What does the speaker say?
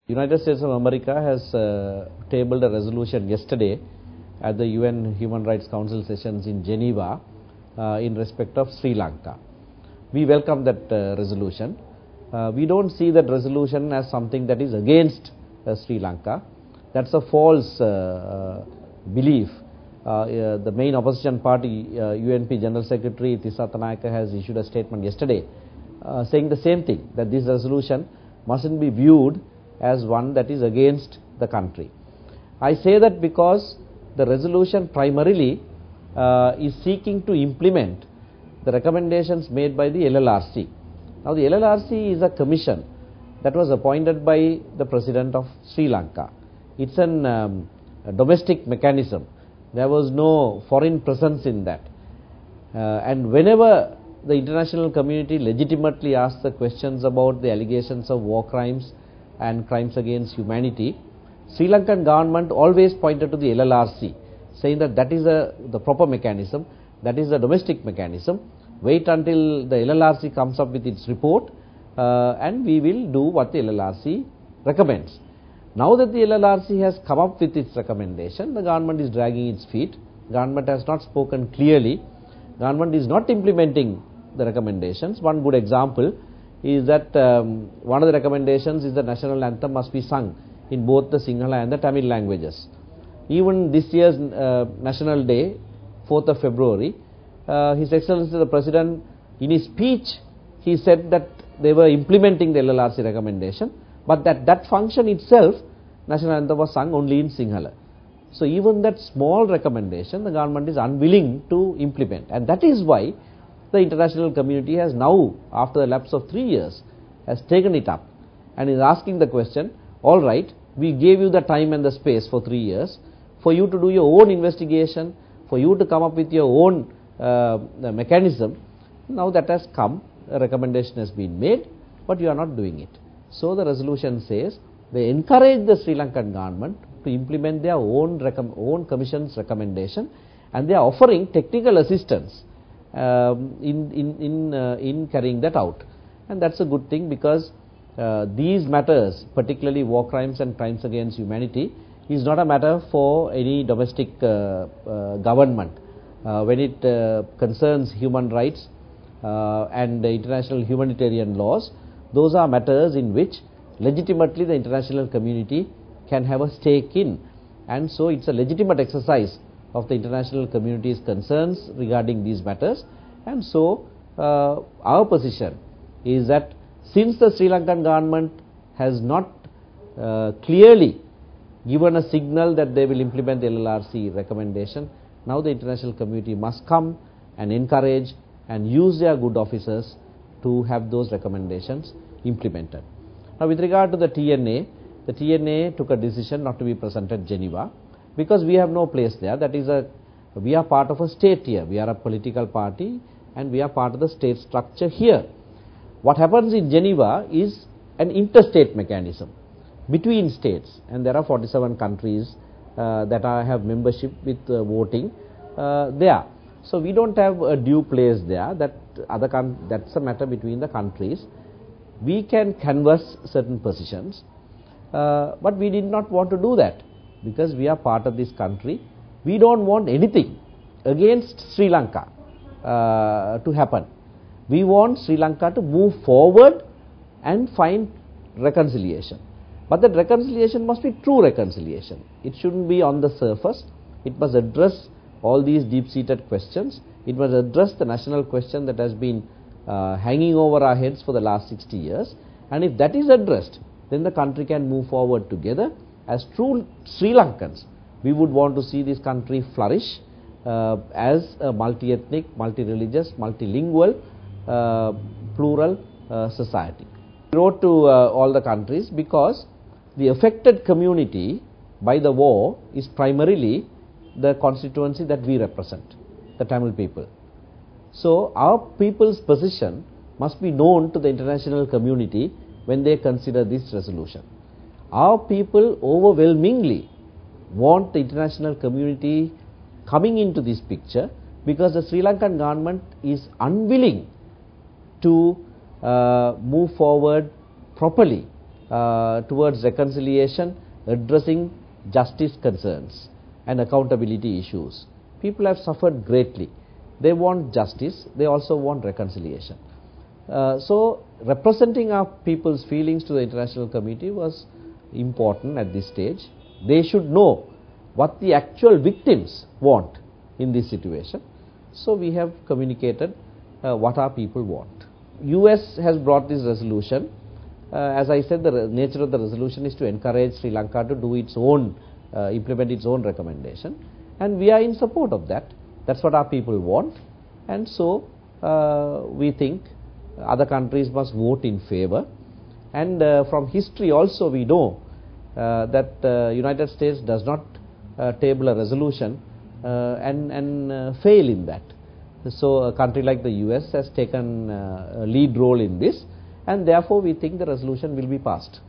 United States of America has tabled a resolution yesterday at the UN Human Rights Council sessions in Geneva in respect of Sri Lanka. We welcome that resolution. We don't see that resolution as something that is against Sri Lanka. That's a false belief. The main opposition party, UNP General Secretary Tisathanayake, has issued a statement yesterday saying the same thing, that this resolution mustn't be viewed as one that is against the country. I say that because the resolution primarily is seeking to implement the recommendations made by the LLRC. Now, the LLRC is a commission that was appointed by the President of Sri Lanka. It's a domestic mechanism. There was no foreign presence in that. And whenever the international community legitimately asks the questions about the allegations of war crimes and crimes against humanity, Sri Lankan government always pointed to the LLRC, saying that that is the proper mechanism, that is the domestic mechanism. Wait until the LLRC comes up with its report and we will do what the LLRC recommends. Now that the LLRC has come up with its recommendation, the government is dragging its feet. Government has not spoken clearly. Government is not implementing the recommendations. One good example is that one of the recommendations is the national anthem must be sung in both the Sinhala and the Tamil languages. Even this year's National Day, 4th of February, His Excellency the President, in his speech, he said that they were implementing the LLRC recommendation, but that function itself, national anthem was sung only in Sinhala. So even that small recommendation, the government is unwilling to implement, and that is why the international community has now, after the lapse of 3 years, has taken it up and is asking the question, all right, we gave you the time and the space for 3 years for you to do your own investigation, for you to come up with your own mechanism. Now that has come, a recommendation has been made, but you are not doing it. So the resolution says they encourage the Sri Lankan government to implement their own commission's recommendation, and they are offering technical assistance in carrying that out. And that's a good thing, because these matters, particularly war crimes and crimes against humanity, is not a matter for any domestic government. When it concerns human rights and international humanitarian laws, those are matters in which legitimately the international community can have a stake in, and so it's a legitimate exercise of the international community's concerns regarding these matters. And so our position is that since the Sri Lankan government has not clearly given a signal that they will implement the LLRC recommendation, now the international community must come and encourage and use their good officers to have those recommendations implemented. Now, with regard to the TNA took a decision not to be present at Geneva because we have no place there. That is, we are part of a state here. We are a political party and we are part of the state structure here. What happens in Geneva is an interstate mechanism between states, and there are 47 countries that have membership with voting there. So we don't have a due place there. That's a matter between the countries. We can canvass certain positions, but we did not want to do that because we are part of this country. We don't want anything against Sri Lanka to happen. We want Sri Lanka to move forward and find reconciliation. But that reconciliation must be true reconciliation. It shouldn't be on the surface. It must address all these deep-seated questions. It must address the national question that has been hanging over our heads for the last 60 years. And if that is addressed, then the country can move forward together. As true Sri Lankans, we would want to see this country flourish as a multi-ethnic, multi-religious, multilingual, plural society. We wrote to all the countries because the affected community by the war is primarily the constituency that we represent, the Tamil people. So our people's position must be known to the international community when they consider this resolution. Our people overwhelmingly want the international community coming into this picture because the Sri Lankan government is unwilling to move forward properly towards reconciliation, addressing justice concerns and accountability issues. People have suffered greatly. They want justice, they also want reconciliation. So representing our people's feelings to the international community was important at this stage. They should know what the actual victims want in this situation. So we have communicated what our people want. US has brought this resolution. As I said, the nature of the resolution is to encourage Sri Lanka to do its own, implement its own recommendation, and we are in support of that. That's what our people want, and so we think other countries must vote in favor. And from history also we know that United States does not table a resolution and fail in that. So a country like the US has taken a lead role in this, and therefore we think the resolution will be passed.